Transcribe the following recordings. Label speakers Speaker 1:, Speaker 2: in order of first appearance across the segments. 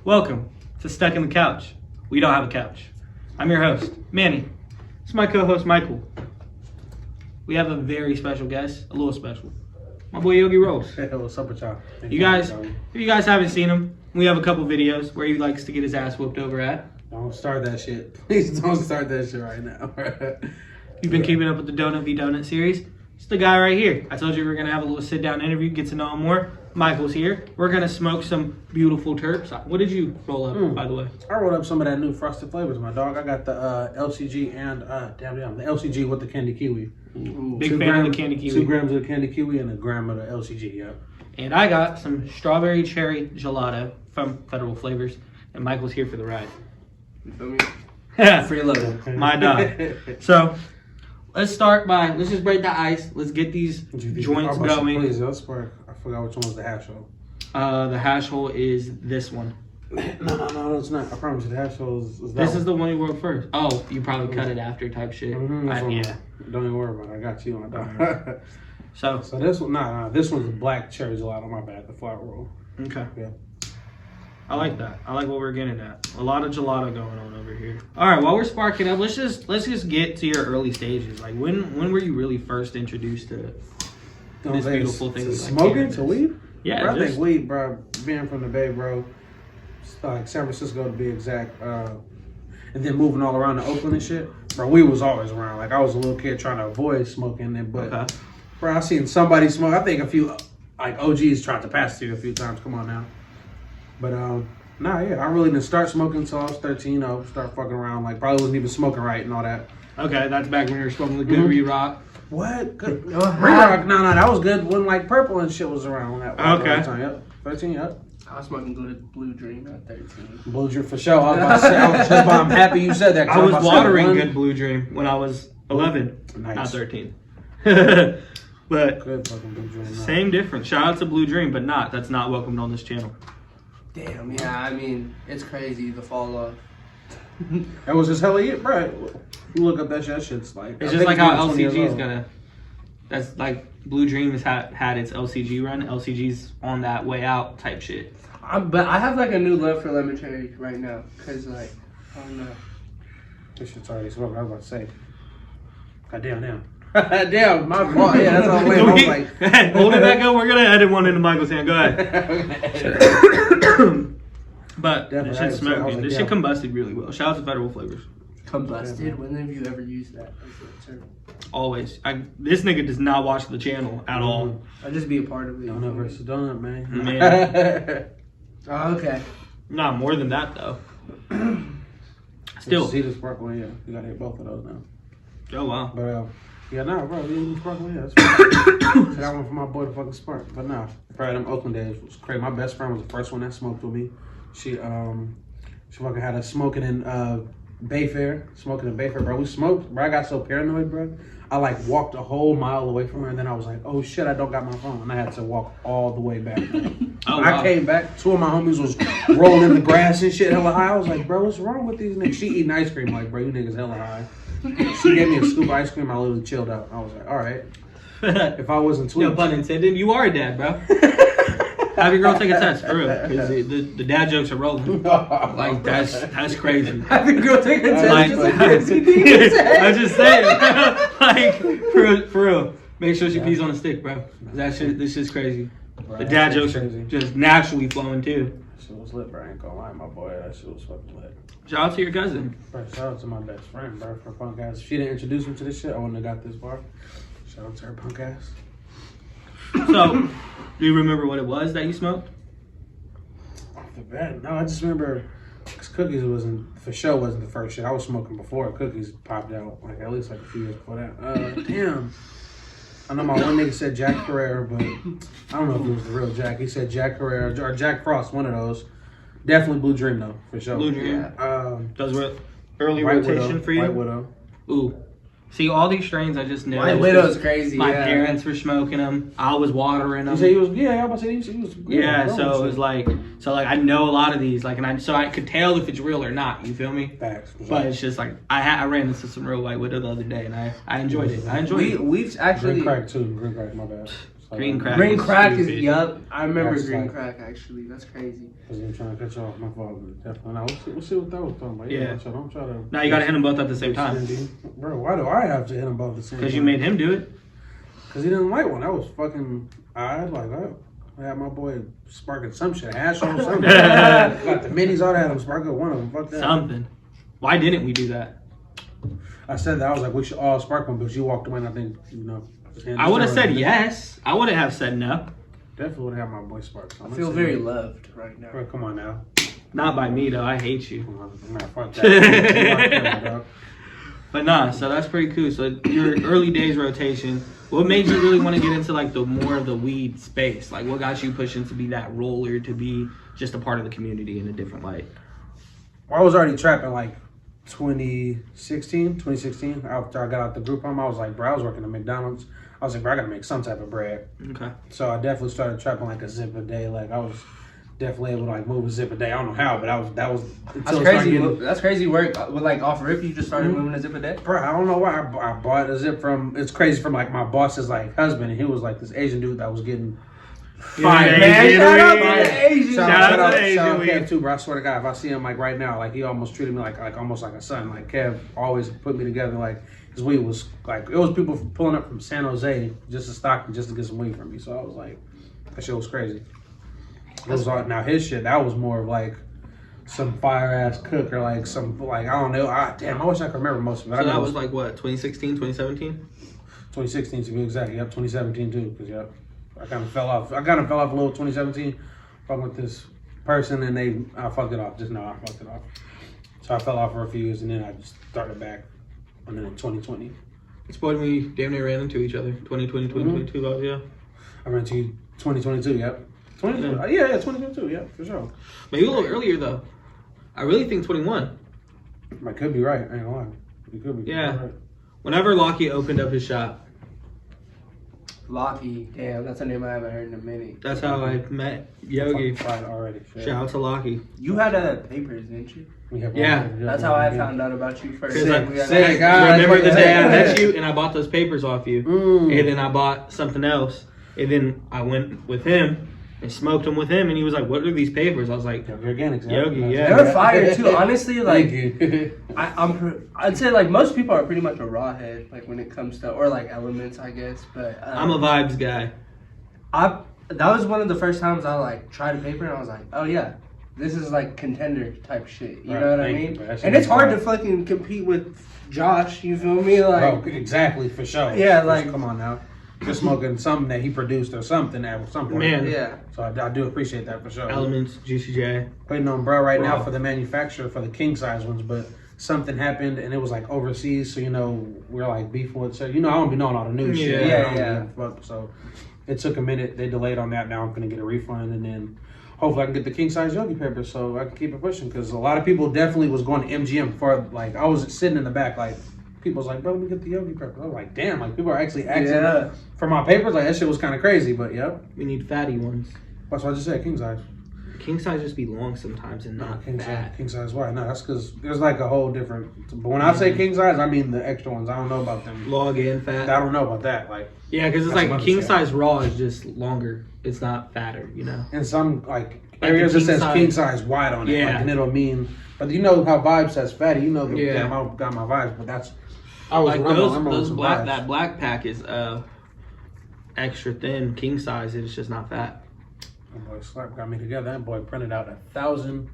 Speaker 1: Welcome to Stuck in the Couch. We don't have a couch. I'm your host, Manny. This is my co-host, Michael. We have a very special guest, a little special. My boy YogiRollz.
Speaker 2: Hey, what's up with y'all?
Speaker 1: If you guys haven't seen him, we have a couple videos where he likes to get his ass whooped over at.
Speaker 2: Don't start that shit. Please don't start that shit right now.
Speaker 1: You've been keeping up with the Donut v Donut series. It's the guy right here. I told you we were going to have a little sit-down interview, get to know him more. Michael's here. We're going to smoke some beautiful terps. What did you roll up, by the way?
Speaker 2: I rolled up some of that new frosted flavors, my dog. I got the LCG and, the LCG with the candy kiwi.
Speaker 1: Big fan of the candy kiwi.
Speaker 2: 2 grams of the candy kiwi and a gram of the LCG, yeah.
Speaker 1: And I got some strawberry cherry gelato from Federal Flavors. And Michael's here for the ride.
Speaker 3: Free load.
Speaker 1: My dog. So, let's just break the ice. Let's get these joints going.
Speaker 2: Please, I forgot which one was the hash hole.
Speaker 1: The hash hole is this one.
Speaker 2: No, it's not. I promise you, the hash hole is that
Speaker 1: This
Speaker 2: one.
Speaker 1: is the one you wrote first. Oh, you probably cut it after type shit. Yeah.
Speaker 2: Don't even worry about it. I got you, my dog.
Speaker 1: So
Speaker 2: this one, this one's a black cherry gelato. My bad, the flat roll.
Speaker 1: Okay.
Speaker 2: Yeah.
Speaker 1: I like that. I like what we're getting at. A lot of gelato going on over here. All right, while we're sparking up, let's just get to your early stages. Like when were you really first introduced to this beautiful thing?
Speaker 2: Smoking to weed?
Speaker 1: Yeah,
Speaker 2: bro, I think weed, bro. Being from the Bay, bro. Like San Francisco to be exact, and then moving all around to Oakland and shit. Bro, weed was always around. Like I was a little kid trying to avoid smoking, but bro, I seen somebody smoke. I think a few like OGs tried to pass through a few times. Come on now. But I really didn't start smoking until I was 13. I started fucking around. Like probably wasn't even smoking right and all that.
Speaker 1: Okay, that's back when you were smoking the good re-rock.
Speaker 2: What? Good. Re-rock? No, that was good when like purple and shit was around. That time. Yep. 13. Yep.
Speaker 3: I was smoking Blue Dream at 13.
Speaker 2: Blue Dream for sure. I was about to say. I'm happy you said that.
Speaker 1: I was watering good Blue Dream when I was 11, not 13. But
Speaker 2: good fucking Blue Dream.
Speaker 1: Same difference. Shout out to Blue Dream, but that's not welcomed on this channel.
Speaker 3: Damn, yeah, I mean, it's crazy the fall off.
Speaker 2: That was just hella it, bro. You look up that shit, that shit's like...
Speaker 1: It's just like how LCG is gonna... That's like Blue Dream has had its LCG run. LCG's on that way out type shit.
Speaker 3: But I have like a new love for lemon cherry right now. Because like, I don't know.
Speaker 2: This shit's already smoked. I was about to say. God damn.
Speaker 3: Damn, my fault. Yeah, that's all I was like...
Speaker 1: Hold it back up. We're gonna edit one into Michael's hand. Go ahead. But this shit's smoking. This shit combusted really well. Shout out to Federal Flavors.
Speaker 3: Combusted? When have you ever used that as a term?
Speaker 1: Always. This nigga does not watch the channel at all.
Speaker 3: I'll just be a part of it.
Speaker 2: Donut versus donut, man.
Speaker 3: Oh, okay.
Speaker 1: Not more than that though. Still.
Speaker 2: See the sparkling, yeah. You gotta hit both of those now.
Speaker 1: Oh wow.
Speaker 2: But yeah, bro, you sparkling, yeah. That's so that one for my boy to fucking spark. But probably them Oakland days was crazy. My best friend was the first one that smoked with me. She fucking had us smoking in Bayfair, bro. We smoked, bro. I got so paranoid, bro. I like walked a whole mile away from her, and then I was like, oh shit, I don't got my phone. And I had to walk all the way back. When I came back, 2 of my homies was rolling in the grass and shit hella high. I was like, bro, what's wrong with these niggas? She eating ice cream, like, bro, you niggas hella high. She gave me a scoop of ice cream, I literally chilled out. I was like, all right. If I wasn't tweaked.
Speaker 1: No pun intended, you are a dad, bro. Have your girl take a test, for real. Because the dad jokes are rolling. Like, that's crazy.
Speaker 3: Have your girl take a test.
Speaker 1: I'm just saying, like, for real. Make sure she pees on a stick, bro. This shit's crazy.
Speaker 2: Bro,
Speaker 1: the dad jokes are just naturally flowing, too.
Speaker 2: That shit was lit, bro. I ain't gonna lie, my boy. That shit was fucking lit.
Speaker 1: Shout out to your cousin.
Speaker 2: Bro, shout out to my best friend, bro, for punk ass. If she didn't introduce me to this shit, I wouldn't have got this far. Shout out to her punk ass.
Speaker 1: So, do you remember what it was that you smoked?
Speaker 2: Off the bat, no, I just remember because Cookies wasn't the first shit. I was smoking before Cookies popped out, like at least like a few years before that. Damn. I know my one nigga said Jack Herrera, but I don't know if it was the real Jack. He said Jack Herrera or Jack Frost, one of those. Definitely Blue Dream though, for sure.
Speaker 1: Blue Dream.
Speaker 2: Yeah.
Speaker 1: Does early
Speaker 2: White
Speaker 1: rotation
Speaker 2: Widow,
Speaker 1: for you?
Speaker 2: White Widow.
Speaker 1: Ooh. See, all these strains I just know.
Speaker 3: White Widow's crazy.
Speaker 1: My parents were smoking them. I was watering them.
Speaker 2: You say he was? Yeah, I was about to say he was.
Speaker 1: Yeah, so it was like, I know a lot of these, like, and I could tell if it's real or not. You feel me?
Speaker 2: Facts.
Speaker 1: But it's just like I ran into some real White Widow the other day, and I enjoyed it. I enjoyed it.
Speaker 3: We've actually
Speaker 2: Green crack too. Green crack, my bad. So,
Speaker 1: Green crack.
Speaker 3: Green crack is
Speaker 1: stupid.
Speaker 3: yup. I remember
Speaker 2: That's
Speaker 3: green
Speaker 2: like-
Speaker 3: crack actually. That's crazy.
Speaker 2: Because I'm trying to cut you off. My fault. Definitely. Now, we'll see what that was talking about.
Speaker 1: Yeah.
Speaker 2: So don't try to.
Speaker 1: Now you gotta hit them both at the same time.
Speaker 2: Bro, why do I have to hit them both at the same time?
Speaker 1: Because you made him do it.
Speaker 2: Because he didn't like one. That was fucking odd. Like, I had my boy sparking some shit. Hash on something. Got the minis, all that. I'm sparking one of them. Fuck that.
Speaker 1: Something. Why didn't we do that?
Speaker 2: I said that. I was like, we should all spark one, but you walked away and I think,
Speaker 1: I would have said yes. I wouldn't have said no.
Speaker 2: Definitely would have my boy spark.
Speaker 3: I feel very loved right now.
Speaker 2: Bro, come on now.
Speaker 1: Not by me though. I hate you.
Speaker 2: Come on. Man, fuck that. Dog.
Speaker 1: But nah, so that's pretty cool. So your early days rotation, what made you really want to get into like the more of the weed space? Like what got you pushing to be that roller, to be just a part of the community in a different light?
Speaker 2: I was already trapping like 2016. After I got out the group home, I was like, bro, I was working at McDonald's. I was like, bro, I gotta make some type of bread.
Speaker 1: Okay.
Speaker 2: So I definitely started trapping like a zip a day. Like I was definitely able to like move a zip a day. I don't know how, but that was
Speaker 3: That's
Speaker 2: until it started
Speaker 3: crazy.
Speaker 2: getting-
Speaker 3: That's crazy work. With like off rip, you just started moving a zip a day.
Speaker 2: Bro, I don't know why I bought a zip from. It's crazy from like my boss's like husband, and he was like this Asian dude that was getting fired.
Speaker 1: Yeah,
Speaker 3: Man,
Speaker 1: Asian
Speaker 3: shout out
Speaker 1: weed.
Speaker 3: to the Asian.
Speaker 1: Shout out to the
Speaker 2: shout
Speaker 1: Asian
Speaker 2: out
Speaker 1: weed.
Speaker 2: Kev too, bro. I swear to God, if I see him like right now, like he almost treated me like almost like a son. Like Kev always put me together. Like his weed was like it was people pulling up from San Jose just to Stockton just to get some weed from me. So I was like, that shit was crazy. It was all, now his shit that was more of like some fire ass cook or like some like I don't know. Damn, I wish I could remember most of it. I
Speaker 1: So
Speaker 2: know
Speaker 1: that
Speaker 2: it
Speaker 1: was like what, 2016, 2017?
Speaker 2: 2016 to be exact. Yep, 2017 too. Because yep, I kind of fell off. I kind of fell off a little 2017. Fucking with this person and I fucked it off. Just know I fucked it off. So I fell off for a few years and then I just started back. And then in 2020,
Speaker 1: It's when we damn near ran into each other. 2020, 2022, yeah.
Speaker 2: I ran to 2022. Yep. 2022. Yeah, 2022. Yep, for sure.
Speaker 1: Maybe a little earlier though. I really think 21.
Speaker 2: I could be right. I ain't gonna lie. You could be.
Speaker 1: Yeah.
Speaker 2: Right.
Speaker 1: Whenever Lockie opened up his shop,
Speaker 3: Lockie, damn, that's a name I haven't heard in a minute.
Speaker 1: that's how I met Yogi.
Speaker 2: Fried already. Shit.
Speaker 1: Shout out to Lockie.
Speaker 3: You had papers, didn't you?
Speaker 2: We have
Speaker 1: Yeah.
Speaker 2: one.
Speaker 3: That's how I found out about you first.
Speaker 1: Sick,
Speaker 3: We had-
Speaker 2: sick.
Speaker 1: I remember the day I
Speaker 2: Yeah.
Speaker 1: met you and I bought those papers off you.
Speaker 2: Mm.
Speaker 1: And then I bought something else. And then I went with him and smoked them with him. And he was like, what are these papers? I was like,
Speaker 2: Yogi Organics.
Speaker 1: Yogi, yeah.
Speaker 3: They're fire too. Honestly, like
Speaker 2: Thank you.
Speaker 3: I'd say like most people are pretty much a raw head, like when it comes to or like elements, I guess. But
Speaker 1: I'm a vibes guy.
Speaker 3: that was one of the first times I like tried a paper and I was like, oh yeah, this is like contender type shit. You
Speaker 2: Right,
Speaker 3: know what I
Speaker 2: thank you,
Speaker 3: mean?
Speaker 2: bro. That shit
Speaker 3: And it's
Speaker 2: is
Speaker 3: hard
Speaker 2: fire.
Speaker 3: to fucking compete with Josh. You feel me? Like
Speaker 2: Bro, exactly, for sure.
Speaker 3: Yeah,
Speaker 2: Just
Speaker 3: like-
Speaker 2: come on now. Just smoking something that he produced or something at some point.
Speaker 1: Man.
Speaker 3: yeah.
Speaker 2: So I do appreciate that for sure.
Speaker 1: Elements, Juicy J.
Speaker 2: Waiting on bro right now
Speaker 1: Wow.
Speaker 2: for the manufacturer for the king size ones, but something happened and it was like overseas, so we're like beefing with. So I don't be knowing all the new shit.
Speaker 1: Yeah,
Speaker 2: I don't
Speaker 3: yeah.
Speaker 2: give a fuck. So it took a minute. They delayed on that. Now I'm gonna get a refund and then hopefully I can get the king size Yogi paper so I can keep it pushing because a lot of people definitely was going to MGM for like I was sitting in the back like. People was like, bro, let me get the Yogi paper. I was like, damn, like people are actually asking
Speaker 3: Yeah.
Speaker 2: for my papers. Like that shit was kind of crazy, but yep.
Speaker 1: We need fatty ones.
Speaker 2: That's what I just said, king size.
Speaker 1: King size just be long sometimes and not
Speaker 2: King size.
Speaker 1: fat.
Speaker 2: King size. Why? No, that's because there's like a whole different. But when I say king size, I mean the extra ones. I don't know about them.
Speaker 1: Log and
Speaker 2: I
Speaker 1: fat.
Speaker 2: don't know about that. Like
Speaker 1: Yeah, because it's
Speaker 2: That's
Speaker 1: like
Speaker 2: what I'm
Speaker 1: king
Speaker 2: saying.
Speaker 1: size raw is just longer. It's not fatter, you know?
Speaker 2: in some like
Speaker 1: the
Speaker 2: areas it
Speaker 1: king
Speaker 2: says
Speaker 1: size.
Speaker 2: king size wide on it,
Speaker 1: Yeah.
Speaker 2: like, and it'll mean. But you know how Vibe says fatty. You know the
Speaker 1: Yeah.
Speaker 2: damn, I got my vibes, but that's. I was
Speaker 1: Like
Speaker 2: I'm on
Speaker 1: those
Speaker 2: some
Speaker 1: black
Speaker 2: vibes.
Speaker 1: that black pack is extra thin, king size. It's just not fat.
Speaker 2: That boy Slap got me together. That boy printed out 1,000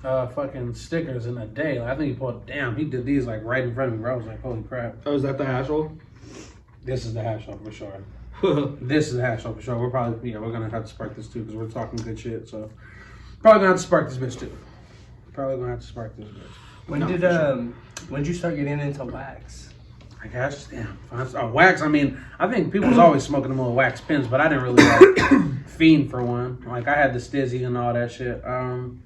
Speaker 2: fucking stickers in a day. Like, I think he pulled. Damn, he did these like right in front of me, bro. I was like, holy crap.
Speaker 1: Oh, is that the hash roll?
Speaker 2: This is the hash roll for sure. This is the hash roll for sure. We're probably we're gonna have to spark this too because we're talking good shit. So probably gonna have to spark this bitch too. Probably gonna have to spark this bitch.
Speaker 3: When
Speaker 2: No,
Speaker 3: did
Speaker 2: for sure.
Speaker 3: when did you start getting into wax?
Speaker 2: I guess damn. Wax. I mean, I think people was always smoking them little wax pens, but I didn't really like fiend for one. Like I had the Stizzy and all that shit. When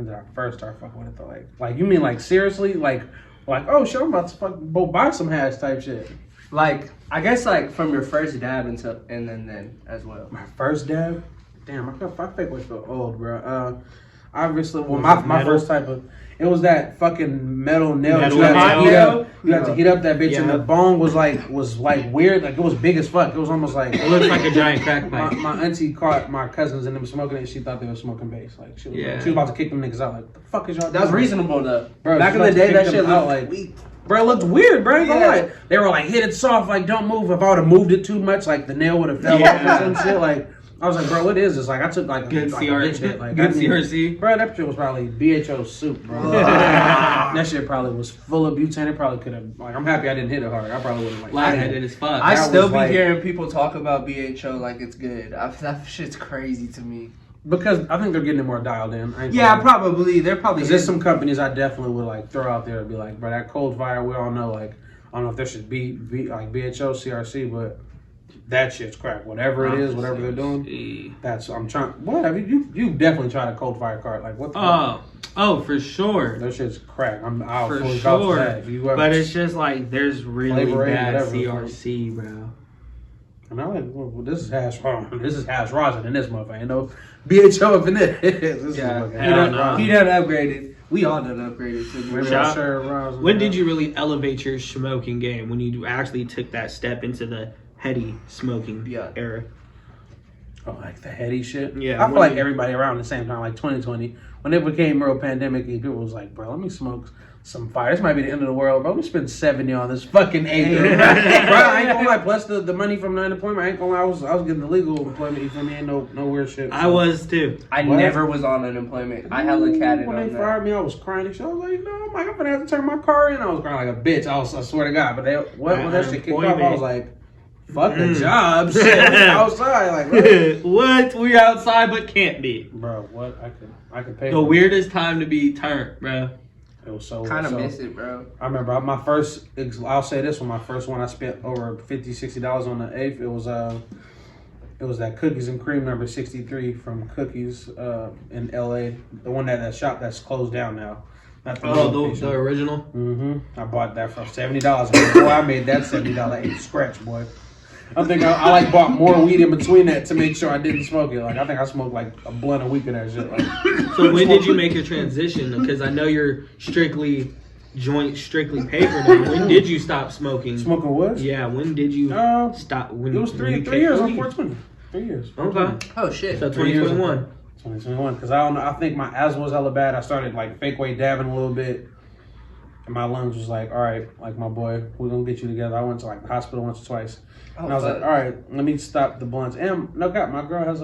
Speaker 2: did I first start fucking with it though? Like you mean like seriously? Like oh shit, I'm about to fucking go buy some hash type shit.
Speaker 3: Like I guess like from your first dab and then as well.
Speaker 2: My first dab? Damn, I think we feel old, bro. Obviously, well,
Speaker 1: Was it
Speaker 2: my
Speaker 1: metal?
Speaker 2: first type of, it was that fucking metal nail.
Speaker 1: Metal
Speaker 2: You had to
Speaker 1: nail?
Speaker 2: heat up. You had to heat up that bitch,
Speaker 1: Yeah.
Speaker 2: and the bone was like weird. Like it was big as fuck. It was almost like
Speaker 1: It looks like a giant crack
Speaker 2: my,
Speaker 1: pipe.
Speaker 2: my auntie caught my cousins and them smoking it. She thought they were smoking bass. Like she was about to kick them niggas out. Like the fuck is y'all?
Speaker 3: That's
Speaker 2: doing?
Speaker 3: reasonable though.
Speaker 2: Bro,
Speaker 3: Back
Speaker 2: she
Speaker 3: in the
Speaker 2: about to
Speaker 3: day,
Speaker 2: kick
Speaker 3: that
Speaker 2: them
Speaker 3: shit
Speaker 2: out,
Speaker 3: looked
Speaker 2: like-
Speaker 3: weak.
Speaker 2: Bro, it looked weird, bro. You know,
Speaker 3: Yeah.
Speaker 2: like they were like hit it soft, like don't move. If I would have moved it too much, like the nail would have fell off or some shit. Like I was like, bro, what is this? Like I took like
Speaker 1: Good
Speaker 2: like a
Speaker 1: CR,
Speaker 2: bitch hit. Like
Speaker 1: good
Speaker 2: I mean,
Speaker 1: CRC.
Speaker 2: Bro, that shit was probably BHO soup, bro. That shit probably was full of butane. It probably could have. Like I'm happy I didn't hit it hard. I probably would have like.
Speaker 1: Lightheaded as fuck.
Speaker 3: I
Speaker 2: That
Speaker 3: still
Speaker 2: was
Speaker 3: be
Speaker 2: like-
Speaker 3: hearing people talk about BHO like it's good. That shit's crazy to me.
Speaker 2: Because I think they're getting it more dialed in. I ain't
Speaker 3: Yeah,
Speaker 2: gonna lie.
Speaker 3: probably. They're probably.
Speaker 2: Because there's some companies I definitely would like throw out there and be like, bro, that cold fire, we all know, like, I don't know if there should be like BHO, CRC, but that shit's crack. Whatever it is, whatever they're doing, that's, I'm trying, what have you definitely tried a cold fire cart. Like, what the fuck?
Speaker 1: Oh, for sure.
Speaker 2: That shit's crack. I'll
Speaker 1: For
Speaker 2: fully vouch for
Speaker 1: sure.
Speaker 2: that. If you ever,
Speaker 1: But it's just like there's really
Speaker 2: Flavor Aid,
Speaker 1: bad
Speaker 2: whatever.
Speaker 1: CRC, bro.
Speaker 2: and I'm like, well, this is hash rosin in this motherfucker. You know, BHO up in this. This is
Speaker 3: Yeah,
Speaker 2: fucking
Speaker 1: Hell
Speaker 2: hash
Speaker 1: no.
Speaker 2: rosin.
Speaker 3: he done upgraded. We all done upgraded to
Speaker 2: Maybe
Speaker 1: Shout-
Speaker 2: I'll share rosin.
Speaker 1: When did you really elevate your smoking game? When you actually took that step into the heady smoking era?
Speaker 2: Oh, like the heady shit?
Speaker 1: Yeah,
Speaker 2: I feel
Speaker 1: when
Speaker 2: like
Speaker 1: you-
Speaker 2: everybody around the same time, like 2020, when it became real pandemic, people was like, bro, let me smoke some fire. This might be the end of the world, bro. Let me spend 70 on this fucking acre. Bro, I ain't gonna lie. Plus the money from the unemployment, I ain't gonna lie. I was getting the legal employment. You feel me? Ain't no weird shit.
Speaker 1: I was too.
Speaker 3: I
Speaker 2: What?
Speaker 3: never was on unemployment. I hella catted
Speaker 2: When
Speaker 3: on
Speaker 2: they
Speaker 3: that.
Speaker 2: fired me, I was crying and shit. I was like, no, I'm like, I'm gonna have to turn my car in. I was crying like a bitch. I swear to God. But when that shit kicked off, I was like, fuck the job. Shit, I'm outside. Like, what?
Speaker 1: What? We outside but can't be.
Speaker 2: Bro, what? I could pay
Speaker 1: The
Speaker 2: for it.
Speaker 1: weirdest time to be turned, bro.
Speaker 2: It was so
Speaker 3: Kind of
Speaker 2: so-
Speaker 3: miss it, bro.
Speaker 2: I remember my first, I'll say this one, my first one I spent over $50, $60 on the 8th. It was that Cookies and Cream number 63 from Cookies in LA. The one that shop that's closed down now. Not
Speaker 1: The original.
Speaker 2: I bought that for $70. And boy, I made that $70 8 scratch, boy. I think I like bought more weed in between that to make sure I didn't smoke it. Like I think I smoked like a blunt a week of that shit. Like,
Speaker 1: So when did you make your transition? Because I know you're strictly paper now. When did you stop smoking?
Speaker 2: smoking what?
Speaker 1: Yeah, when did you stop? When
Speaker 2: It was
Speaker 1: when
Speaker 2: three
Speaker 1: you
Speaker 2: years
Speaker 1: kicked
Speaker 2: on
Speaker 1: weed?
Speaker 2: 420. 3 years.
Speaker 1: Okay.
Speaker 3: Oh shit.
Speaker 1: So
Speaker 2: 3 years
Speaker 1: 2021.
Speaker 2: 2021, because I don't know. I think my asthma was hella bad. I started like fake way dabbing a little bit, and my lungs was like, all right, like my boy, we're gonna get you together. I went to like the hospital once or twice, and I was like, all right, let me stop the blunts. And no God, my girl has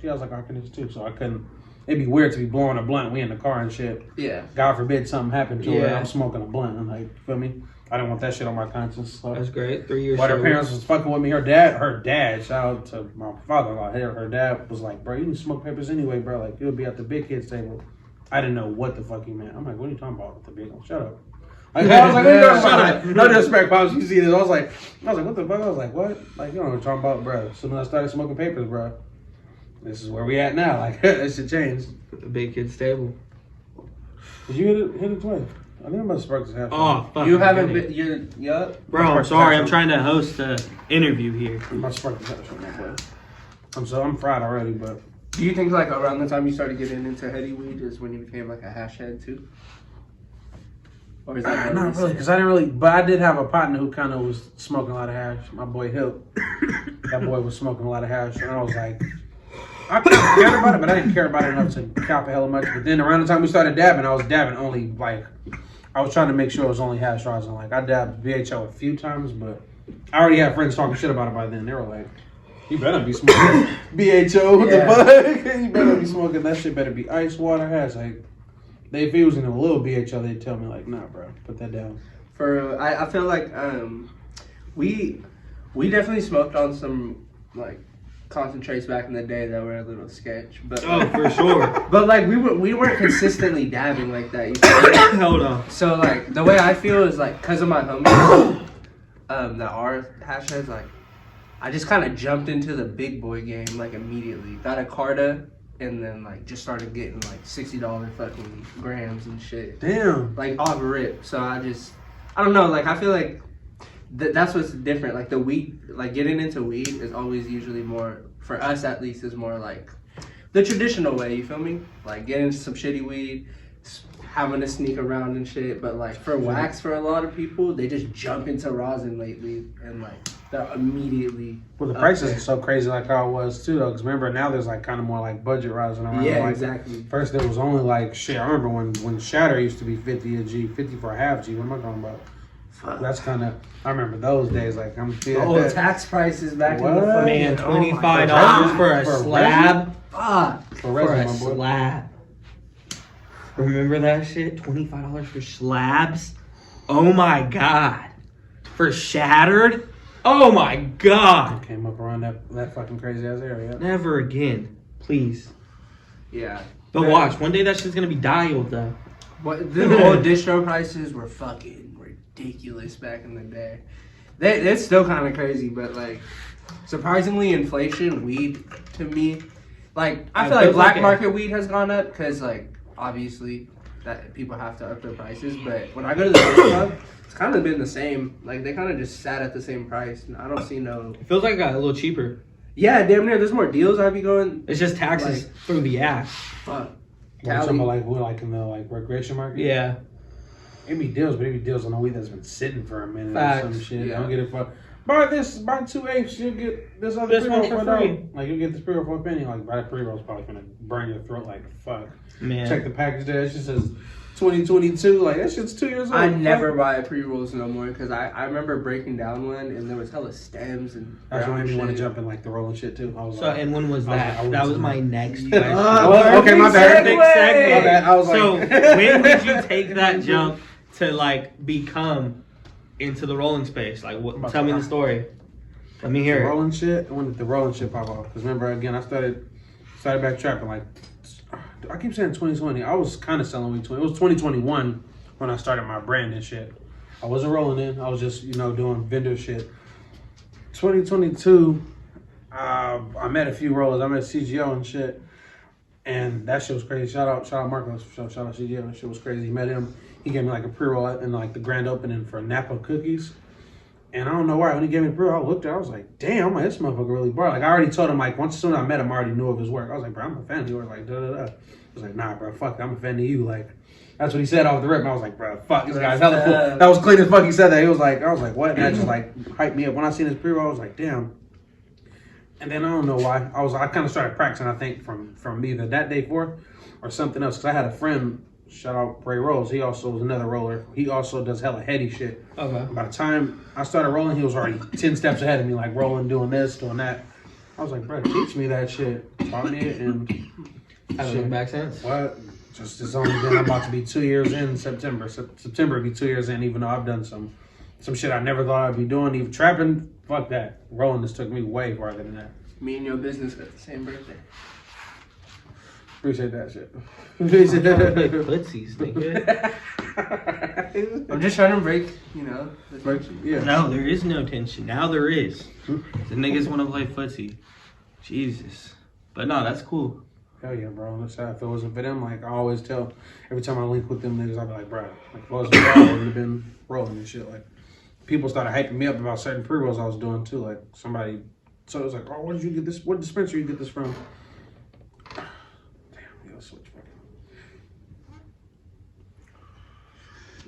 Speaker 2: she has like eye conditions too, so I couldn't. It'd be weird to be blowing a blunt. We in the car and shit.
Speaker 3: Yeah.
Speaker 2: God forbid something happened to her.
Speaker 1: Yeah.
Speaker 2: I'm smoking a blunt. I'm like, you feel me? I didn't want that shit on my conscience. So.
Speaker 1: That's great. 3 years.
Speaker 2: While her
Speaker 1: sober.
Speaker 2: parents was fucking with me, her dad, shout out to my father-in-law, her dad was like, bro, you can smoke papers anyway, bro. Like, you'll be at the big kids table. I didn't know what the fuck he meant. I'm like, what are you talking about with the big one? Shut up. Like, I was like, what are you talking
Speaker 1: Shut
Speaker 2: about?
Speaker 1: up.
Speaker 2: Like, no disrespect, Pops, you see this. I was like, what the fuck? I was like, what? Like, you know what I'm talking about, bro. So when I started smoking papers, bro, this is where we at now. Like, that shit changed.
Speaker 1: The big kid stable.
Speaker 2: Did you hit it twice? I think I'm about to spark this half.
Speaker 1: Oh, fuck.
Speaker 3: You haven't been. You're. Yup.
Speaker 1: Bro, I'm sorry. I'm trying to host an interview here.
Speaker 2: I'm about to spark this half, my boy. I'm fried already, but.
Speaker 3: Do you think like around the time you started getting into heady weed is when you became like a hash head too? Or is that
Speaker 2: Not really, because I didn't really. But I did have a partner who kind of was smoking a lot of hash. My boy Hill. That boy was smoking a lot of hash, and I was like, I cared about it, but I didn't care about it enough to cop it hella much. But then around the time we started dabbing, I was dabbing only like, I was trying to make sure it was only hash rosin. Like I dabbed VHO a few times, but I already had friends talking shit about it by then. They were like, "You better be smoking BHO. What the fuck? You better be smoking that shit. Better be ice water hash." Like, if he was in a little BHO, they'd tell me like, "Nah, bro, put that down."
Speaker 3: I feel like we definitely smoked on some like concentrates back in the day that were a little sketch, but
Speaker 1: Oh, for sure.
Speaker 3: but like we weren't consistently dabbing like that. You feel me?
Speaker 1: Hold on.
Speaker 3: So like the way I feel is like because of my homies that are hash heads, like I just kind of jumped into the big boy game like immediately. Got a Carta and then like just started getting like $60 fucking grams and shit.
Speaker 2: Damn.
Speaker 3: Like off rip. So I don't know, like I feel like that's what's different. Like the weed, like getting into weed is always usually more, for us at least, is more like the traditional way. You feel me? Like getting into some shitty weed, having to sneak around and shit. But like for wax, for a lot of people, they just jump into rosin lately and like they're immediately.
Speaker 2: Well, the prices are so crazy, like how it was too, though. Because remember now there's like kind of more like budget rosin around.
Speaker 3: Yeah,
Speaker 2: like,
Speaker 3: exactly.
Speaker 2: First there was only like shit. I remember when Shatter used to be 50 a G, 50 for a half G. What am I talking about?
Speaker 3: Fuck.
Speaker 2: That's kind of. I remember those days. Like I'm feeling.
Speaker 3: Oh, tax prices back
Speaker 2: What?
Speaker 3: in the fucking,
Speaker 1: Man, $25
Speaker 2: God.
Speaker 1: for a
Speaker 2: For a
Speaker 1: slab.
Speaker 3: Fuck.
Speaker 2: For
Speaker 1: For
Speaker 2: resin,
Speaker 1: a
Speaker 2: my boy.
Speaker 1: slab. Remember that shit? $25 for slabs? Oh my god. For shattered? Oh my god.
Speaker 2: Came up around that fucking crazy ass area.
Speaker 1: Never again. Please.
Speaker 3: Yeah.
Speaker 1: But
Speaker 3: Man.
Speaker 1: watch, one day that shit's gonna be dialed though.
Speaker 3: What the old distro prices were fucking ridiculous back in the day. It's still kind of crazy, but like surprisingly, inflation weed to me, like I feel like black market weed has gone up because like obviously that people have to up their prices. But when I go to the club, it's kind of been the same. Like they kind of just sat at the same price. And I don't see no.
Speaker 1: It feels like it got a little cheaper.
Speaker 3: Yeah, damn near. There's more deals. I'd be going.
Speaker 1: It's just taxes
Speaker 3: Like-
Speaker 1: through the ass.
Speaker 3: Fuck.
Speaker 2: Like something like we're like in the like recreation market.
Speaker 1: Yeah.
Speaker 2: It be deals, but it be deals on the weed that's been sitting for a minute
Speaker 1: Facts.
Speaker 2: or some shit.
Speaker 3: Yeah.
Speaker 2: Don't get it for buy 2/8, you'll get this other
Speaker 1: This
Speaker 2: pre-roll
Speaker 1: one for
Speaker 2: for
Speaker 1: free.
Speaker 2: $1. Like you get this pre-roll for a penny. Like buy that pre-roll's probably gonna burn your throat like fuck.
Speaker 1: Man.
Speaker 2: Check the package there. It just says 2022. Like that shit's 2 years old.
Speaker 3: I never buy pre-rolls no more because I remember breaking down one and there was hella stems and
Speaker 2: That's what
Speaker 3: brown
Speaker 2: made me want to
Speaker 3: shit.
Speaker 2: jump in like the rolling shit too. I was
Speaker 1: So,
Speaker 2: like,
Speaker 1: and when was
Speaker 2: I was
Speaker 1: that?
Speaker 2: like, I
Speaker 1: That was
Speaker 2: wouldn't
Speaker 1: my
Speaker 2: say-
Speaker 1: next
Speaker 3: Yeah.
Speaker 1: question.
Speaker 2: Okay, my bad.
Speaker 1: Perfect
Speaker 2: My
Speaker 1: segue.
Speaker 2: bad. I was
Speaker 1: So,
Speaker 2: like,
Speaker 1: when did you take that jump to like become into the rolling space? Like, what? Tell me the story. Let me
Speaker 2: the
Speaker 1: hear it.
Speaker 2: rolling shit? When did the rolling shit pop off? Because remember again, I started back trapping like. I keep saying 2020. I was kind of selling weed. It was 2021 when I started my brand and shit. I wasn't rolling in. I was just doing vendor shit. 2022, I met a few rollers. I met CGO and shit, and that shit was crazy. Shout out Marcos. Shout out CGO. That shit was crazy. Met him. He gave me like a pre-roll in like the grand opening for Napa Cookies. And I don't know why. When he gave me the pre-roll, I looked at it. I was like, damn, I'm like, this motherfucker really bar. Like, I already told him, like, as soon as I met him, I already knew of his work. I was like, bro, I'm a fan of yours. Like, da-da-da. I was like, nah, bro, fuck, I'm a fan of you. Like, that's what he said off the rip. And I was like, bro, fuck, this guy's hella cool. That was clean as fuck. He said that. He was like, I was like, what? And that just, like, hyped me up. When I seen his pre-roll, I was like, damn. And then I don't know why. I kind of started practicing, I think, from either that day forth or something else. Because I had a friend, shout out Ray Rolls. He also was another roller. He also does hella heady shit.
Speaker 1: Okay.
Speaker 2: By the time I started rolling, he was already 10 steps ahead of me, like rolling, doing this, doing that. I was like, bro, teach me that shit. Taught me it, and
Speaker 1: Haven't looked back since.
Speaker 2: what? Just it's only been, I'm about to be 2 years in September. September will be 2 years in, even though I've done some shit I never thought I'd be doing. Even trapping, fuck that. Rolling just took me way farther than that.
Speaker 3: Me and your business got the same birthday.
Speaker 2: Appreciate that shit.
Speaker 1: Big footsies, nigga.
Speaker 3: I'm just trying to break, the tension.
Speaker 2: Yeah.
Speaker 1: No, there is no tension. Now there is. The niggas want to play footsie. Jesus. But no, that's cool.
Speaker 2: Hell yeah, bro. That's how if it wasn't for them, like I always tell, every time I link with them niggas, I be like, bro, like if I wasn't for them, I would have been rolling and shit. Like people started hyping me up about certain pre-rolls I was doing too. Like somebody, so it was like, oh, where did you get this? What dispensary you get this from? Damn, yo, switch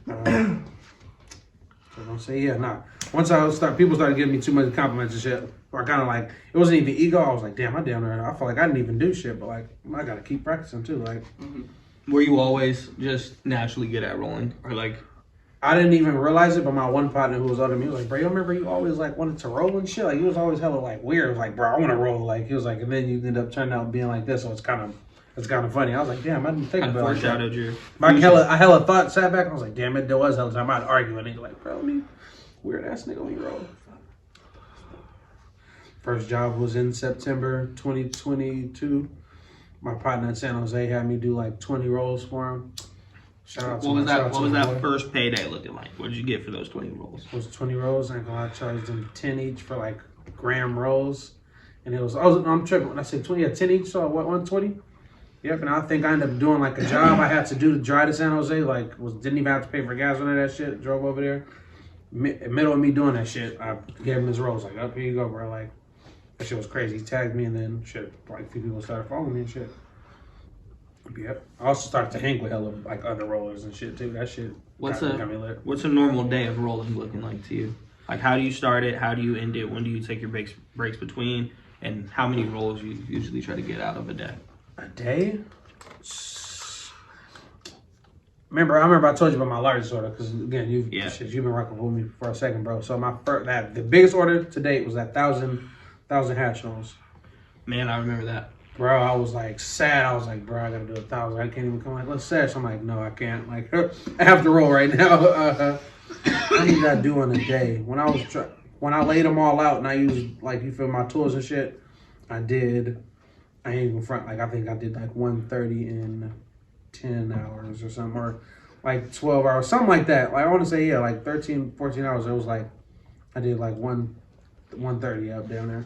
Speaker 2: fucking. So I'm gonna say yeah, nah. Once people started giving me too much compliments and shit. Or kind of like, it wasn't even ego. I was like, damn, I down there. I felt like I didn't even do shit, but like, I gotta keep practicing too. Like,
Speaker 1: Were you always just naturally good at rolling? Or like,
Speaker 2: I didn't even realize it, but my one partner who was older than me was like, bro, you remember you always like wanted to roll and shit? Like, he was always hella like weird. I was like, bro, I want to roll. Like, he was like, and then you end up turning out being like this, so it's kind of funny. I was like, damn, I didn't think
Speaker 1: kind of
Speaker 2: about it. Like
Speaker 1: foreshadowed your
Speaker 2: I hella thought, sat back, and I was like, damn it, there was hella time I'd argue, and he's like, bro, me weird ass nigga when you roll. First job was in September 2022. My partner in San Jose had me do like 20 rolls for him. Shout out to
Speaker 1: What was
Speaker 2: shout out
Speaker 1: that?
Speaker 2: to
Speaker 1: What was
Speaker 2: my
Speaker 1: that
Speaker 2: boy.
Speaker 1: first payday looking like? What did you get for those 20 rolls?
Speaker 2: It was 20 rolls. I ain't gonna lie, I charged them 10 each for like gram rolls. And I'm tripping when I say 20, yeah, 10 each, so what, 120? Yep, and I think I ended up doing like a job I had to do to drive to San Jose, like didn't even have to pay for gas on that shit, drove over there. Middle of me doing that shit, I gave him his rolls, like, up here you go, bro, like, That shit was crazy. He tagged me and then shit, like a few people started following me and shit. Yep. I also started to hang with hella like other rollers and shit too. That shit got me lit.
Speaker 1: What's a normal day of rolling looking like to you? Like how do you start it? How do you end it? When do you take your breaks between? And how many rolls you usually try to get out of a day?
Speaker 2: A day? I remember I told you about my largest order because again you've been rocking with me for a second, bro. So my the biggest order to date was that thousand hash rolls.
Speaker 1: Man, I remember that.
Speaker 2: Bro, I was like sad. I was like, bro, I gotta do 1,000. I can't even come like, let's sesh. I'm like, no, I can't. Like, I have to roll right now. I need that do in a day. When I laid them all out and I used like you feel my tools and shit, I ain't even front. Like I think I did like 130 in 10 hours or something, or like 12 hours, something like that. Like I want to say like 13, 14 hours. It was like I did like 130 up down there.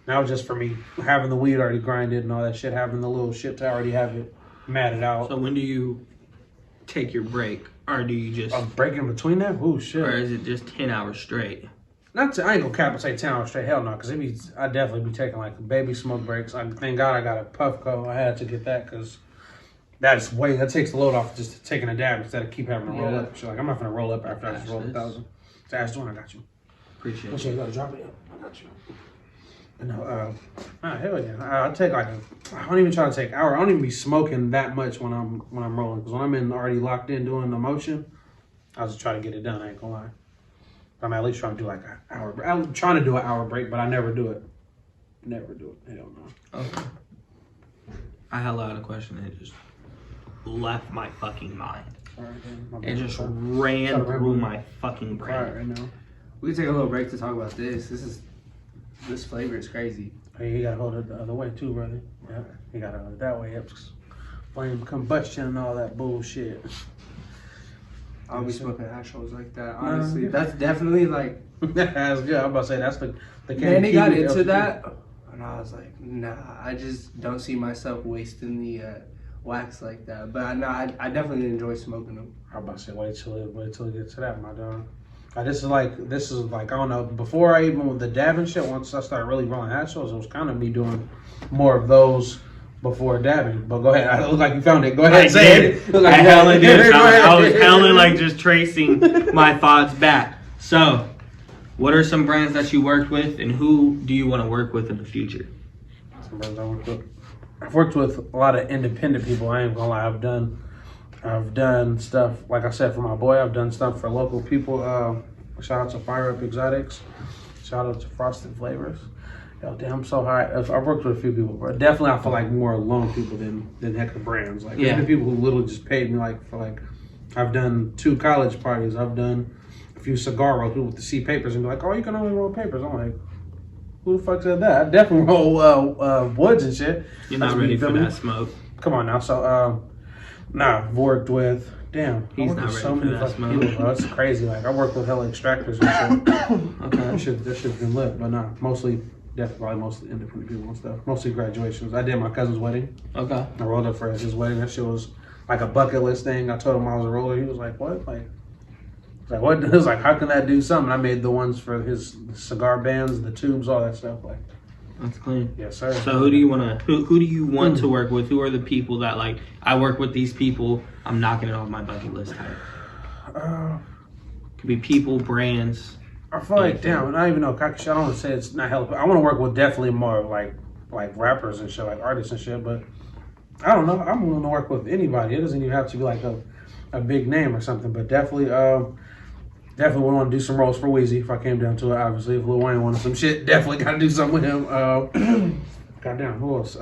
Speaker 2: That was just for me having the weed already grinded and all that shit, having the little shit to already have it matted out.
Speaker 1: So when do you take your break, or do you just
Speaker 2: a break in between that? Oh shit!
Speaker 1: Or is it just 10 hours straight?
Speaker 2: I ain't gonna cap and say 10 hours straight. Hell no, because I definitely be taking like baby smoke breaks. Thank God I got a Puffco. I had to get that because that takes the load off just taking a dab instead of keep having to roll up. Shit, like I'm not gonna roll up after I just rolled 1,000. So that's the one I got you.
Speaker 1: Appreciate it.
Speaker 2: You gotta drop it. I got you. No, hell yeah. I take I don't even try to take an hour. I don't even be smoking that much when I'm rolling. Because when I'm already locked in doing the motion, I just try to get it done. I ain't gonna lie. I'm at least trying to do like an hour break. I'm trying to do an hour break, but I never do it. Never do it. Hell no.
Speaker 1: Okay. I had a lot of questions that just left my fucking mind. It just ran through my fucking brain.
Speaker 2: Right now.
Speaker 3: We can take a little break to talk about this. This flavor is crazy.
Speaker 2: Hey, you gotta hold it the other way too, brother. Yeah, you gotta hold it that way. Flame combustion and all that bullshit.
Speaker 3: I'll be smoking hash rolls like that. Honestly, that's definitely like.
Speaker 2: That's good. I'm about to say that's the.
Speaker 3: Manny got into that, and I was like, nah. I just don't see myself wasting the wax like that. But I definitely enjoy smoking them.
Speaker 2: I'm about to say wait till it gets to that, my dog. This is like I don't know. Before I even with the dabbing shit, once I started really rolling hash rolls, it was kind of me doing more of those before dabbing. But go ahead. I look like you found it. Go ahead and say it.
Speaker 1: I hella did. I was hella like just tracing my thoughts back. So, what are some brands that you worked with, and who do you want to work with in the future?
Speaker 2: Some brands I worked with. I've worked with a lot of independent people. I ain't gonna lie. I've done stuff, like I said, for my boy. I've done stuff for local people. Shout out to Fire Up Exotics. Shout out to Frosted Flavors. Yo, damn, I'm so high. I've worked with a few people, but definitely I feel like more loan people than heck of brands. Like the people who literally just paid me I've done 2 college parties. I've done a few cigar rolls with the C papers and be like, oh, you can only roll papers. I'm like, who the fuck said that? I definitely roll woods and shit.
Speaker 1: You're not ready for that smoke.
Speaker 2: Come on now. So I've worked with
Speaker 1: He's not ready
Speaker 2: so many
Speaker 1: for that
Speaker 2: fucking
Speaker 1: smoke.
Speaker 2: people, bro. It's crazy. Like I work with hella extractors and shit. Okay, that shit's been lit, but mostly independent people and stuff. Mostly graduations. I did my cousin's wedding.
Speaker 1: Okay.
Speaker 2: I rolled up for his wedding. That shit was like a bucket list thing. I told him I was a roller. He was like, "What?" What? He was like, "How can that do something?" I made the ones for his cigar bands, the tubes, all that stuff. Like,
Speaker 1: that's clean.
Speaker 2: Yes, sir.
Speaker 1: So who do you want to work with? Who are the people that like I work with these people? I'm knocking it off my bucket list type. Could be people, brands.
Speaker 2: I feel like I don't even know. I don't want to say it's not helpful. I want to work with definitely more like rappers and shit, like artists and shit. But I don't know. I'm willing to work with anybody. It doesn't even have to be like a big name or something. But definitely would want to do some rolls for Weezy if I came down to it. Obviously, if Lil Wayne wanted some shit, definitely got to do something with him. Goddamn, who else?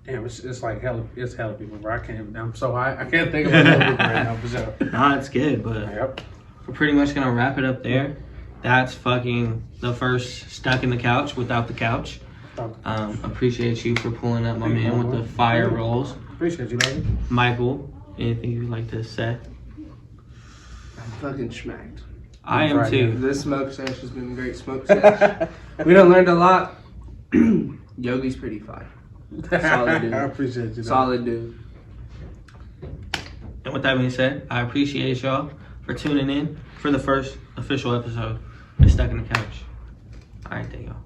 Speaker 2: Damn, it's like hella people, bro. I'm so high. I can't think of hella people right now for sure.
Speaker 1: Nah, it's good, but we're pretty much gonna wrap it up there. That's fucking the first Stuck in the Couch without the couch. Appreciate you for pulling up, my man, with the fire rolls.
Speaker 2: Appreciate you, baby.
Speaker 1: Michael, anything you'd like to say?
Speaker 3: I'm fucking schmacked.
Speaker 1: I am too.
Speaker 3: This smoke sesh has been a great smoke sesh. We done learned a lot. Yogi's pretty fine. Solid dude.
Speaker 2: I appreciate you.
Speaker 3: Solid dude.
Speaker 1: And with that being said, I appreciate y'all for tuning in for the first official episode of Stuck in the Couch. All right, there you go.